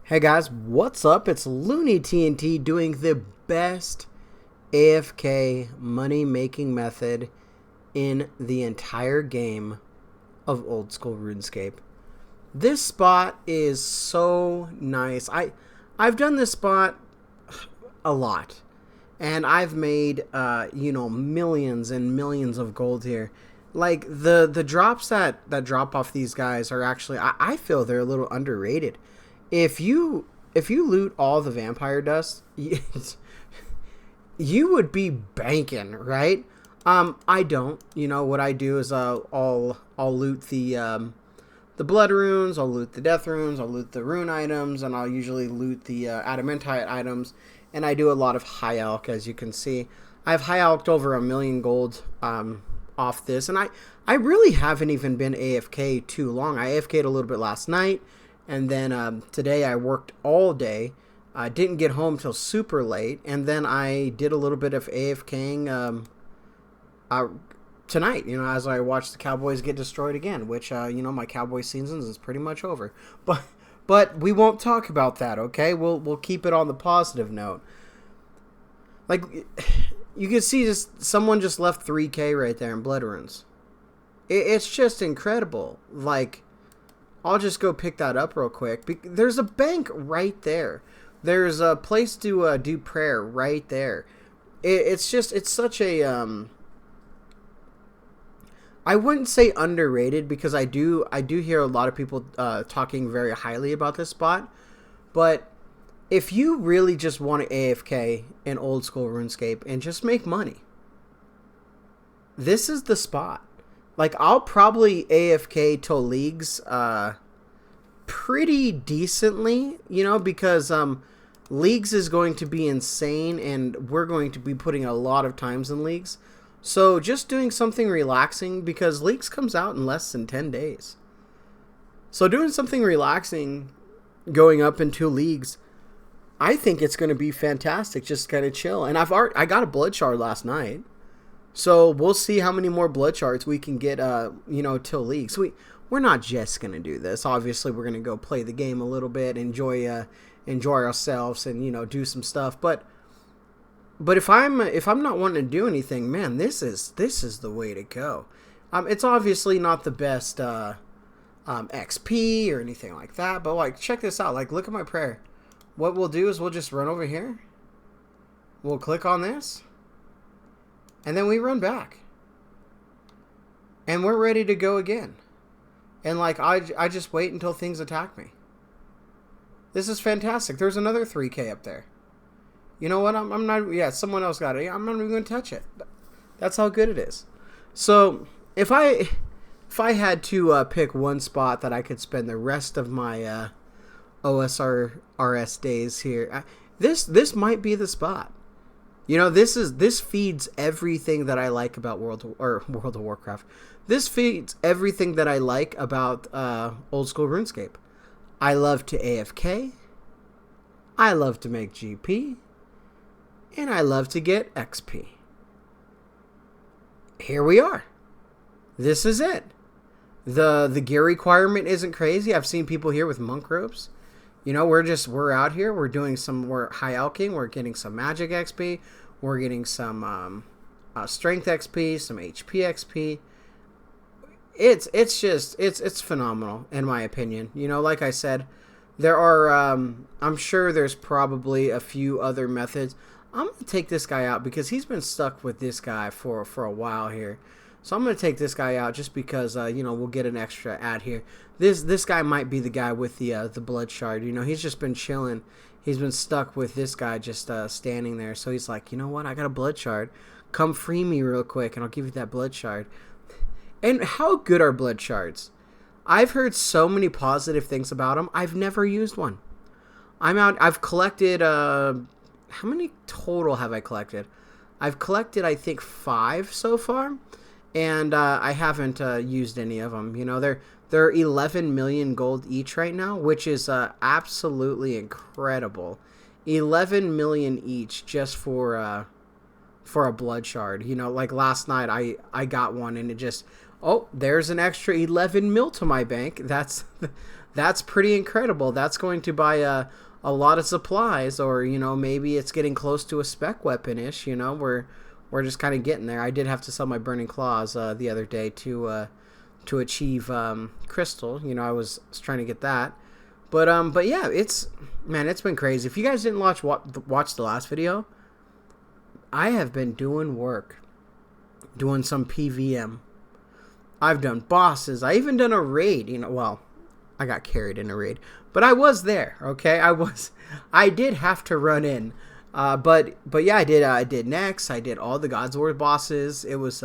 Hey guys, what's up? It's Looney TNT doing the best AFK money making method in the entire game of old school RuneScape. This spot is so nice. I've done this spot a lot, and I've made millions and millions of gold here. Like the drops that drop off these guys are actually I feel they're a little underrated. If you loot all the vampire dust, you would be banking, right? I don't. You know what I do is I'll loot the blood runes, I'll loot the death runes, I'll loot the rune items, and I'll usually loot the adamantite items. And I do a lot of high alch, as you can see. I've high alched over 1,000,000 gold off this, and I really haven't even been AFK too long. I AFK'd a little bit last night. And then today I worked all day. I didn't get home till super late. And then I did a little bit of AFKing tonight, as I watched the Cowboys get destroyed again, which, my Cowboy season is pretty much over. But we won't talk about that, okay? We'll keep it on the positive note. Like, you can see someone just left 3K right there in blood runes. It's just incredible. Like, I'll just go pick that up real quick. There's a bank right there. There's a place to do prayer right there. It's such a I wouldn't say underrated, because I do hear a lot of people talking very highly about this spot. But if you really just want to AFK in old school RuneScape and just make money, this is the spot. Like, I'll probably AFK till leagues pretty decently, because leagues is going to be insane, and we're going to be putting a lot of times in leagues. So just doing something relaxing, because leagues comes out in less than 10 days. So doing something relaxing, going up into leagues, I think it's going to be fantastic. Just kind of chill. And I got a blood shard last night. So we'll see how many more blood shards we can get, till leagues. We're not just gonna do this. Obviously, we're gonna go play the game a little bit, enjoy ourselves, and do some stuff. But if I'm not wanting to do anything, man, this is the way to go. It's obviously not the best XP or anything like that. But like, check this out. Like, look at my prayer. What we'll do is we'll just run over here. We'll click on this. And then we run back. And we're ready to go again. And like, I just wait until things attack me. This is fantastic. There's another 3K up there. You know what? I'm not... Yeah, someone else got it. I'm not even going to touch it. That's how good it is. So, if I had to pick one spot that I could spend the rest of my OSRS days here, this might be the spot. This feeds everything that I like about World of Warcraft. This feeds everything that I like about old school RuneScape. I love to AFK. I love to make GP. And I love to get XP. Here we are. This is it. The gear requirement isn't crazy. I've seen people here with monk robes. We're out here. We're high alching. We're getting some magic XP. We're getting some strength XP, some HP XP. It's phenomenal, in my opinion. Like I said, there are, I'm sure there's probably a few other methods. I'm going to take this guy out because he's been stuck with this guy for a while here. So I'm going to take this guy out just because, we'll get an extra ad here. This guy might be the guy with the blood shard. He's just been chilling. He's been stuck with this guy just standing there. So he's like, you know what? I got a blood shard. Come free me real quick and I'll give you that blood shard. And how good are blood shards? I've heard so many positive things about them. I've never used one. I've collected, how many total have I collected? I've collected, I think, 5 so far. And I haven't used any of them. They're 11 million gold each right now, which is absolutely incredible. 11 million each just for a blood shard. Like last night I got one and it just, oh, there's an extra 11 mil to my bank. That's that's pretty incredible. That's going to buy a lot of supplies, or maybe it's getting close to a spec weapon-ish. We're just kind of getting there. I did have to sell my burning claws the other day to achieve crystal. I was trying to get that. But yeah, it's been crazy. If you guys didn't watch the last video, I have been doing work, doing some PVM. I've done bosses. I even done a raid. Well, I got carried in a raid, but I was there. Okay, I did have to run in. But yeah, I did next. I did all the God's War bosses. It was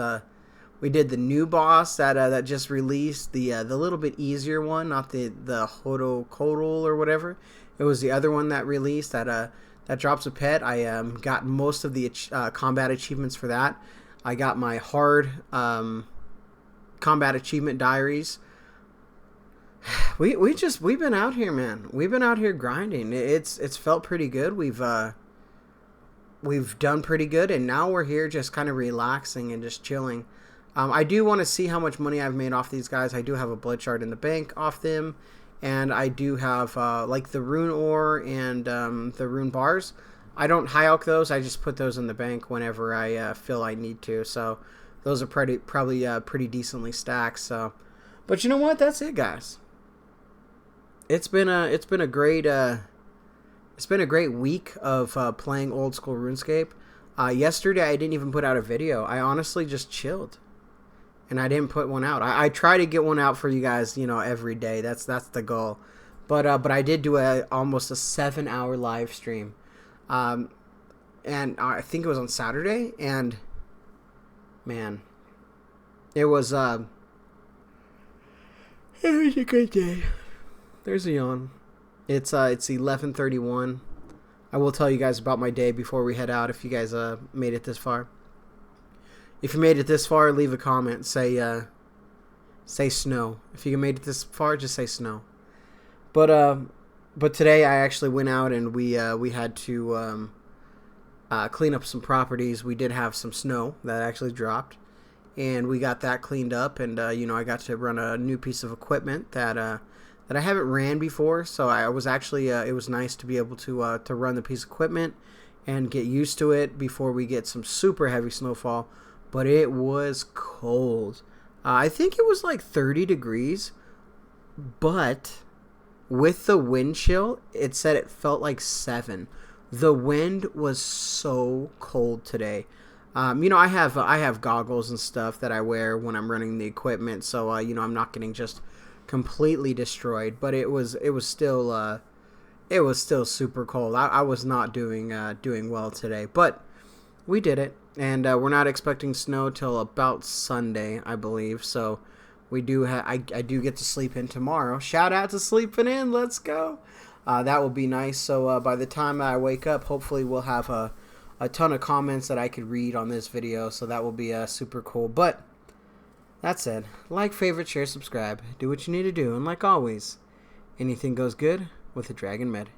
we did the new boss that just released, the little bit easier one, not the Hodo Kodal or whatever. It was the other one that released that drops a pet. I got most of the combat achievements for that. I got my hard combat achievement diaries. We've been out here, man. We've been out here grinding. It's felt pretty good. We've done pretty good, and now we're here just kind of relaxing and just chilling. I do want to see how much money I've made off these guys. I do have a blood shard in the bank off them, and I do have like the rune ore and the rune bars. I don't high alch those. I just put those in the bank whenever I feel I need to. So those are probably pretty decently stacked. So, but you know what? That's it, guys. It's been a great week of playing old school RuneScape. Yesterday I didn't even put out a video. I honestly just chilled, and I didn't put one out. I try to get one out for you guys, every day. That's the goal. But I did do almost a 7-hour live stream, and I think it was on Saturday. And man, it was a good day. There's a yawn. It's 11:31. I will tell you guys about my day before we head out. If you guys made it this far, if you made it this far, leave a comment. Say snow. If you made it this far, just say snow. But today I actually went out and we had to clean up some properties. We did have some snow that actually dropped, and we got that cleaned up. And I got to run a new piece of equipment that I haven't ran before, so I was actually it was nice to be able to run the piece of equipment and get used to it before we get some super heavy snowfall. But it was cold. I think it was like 30 degrees, but with the wind chill, it said it felt like 7. The wind was so cold today. I have goggles and stuff that I wear when I'm running the equipment, so I'm not getting just completely destroyed, but it was still super cold. I was not doing well today, but we did it, and we're not expecting snow till about Sunday, I believe. So we do I do get to sleep in tomorrow. Shout out to sleeping in. Let's go. That will be nice. So by the time I wake up, hopefully we'll have a ton of comments that I could read on this video. So that will be super cool. But that said, like, favorite, share, subscribe, do what you need to do, and like always, anything goes good with a Dragon Med.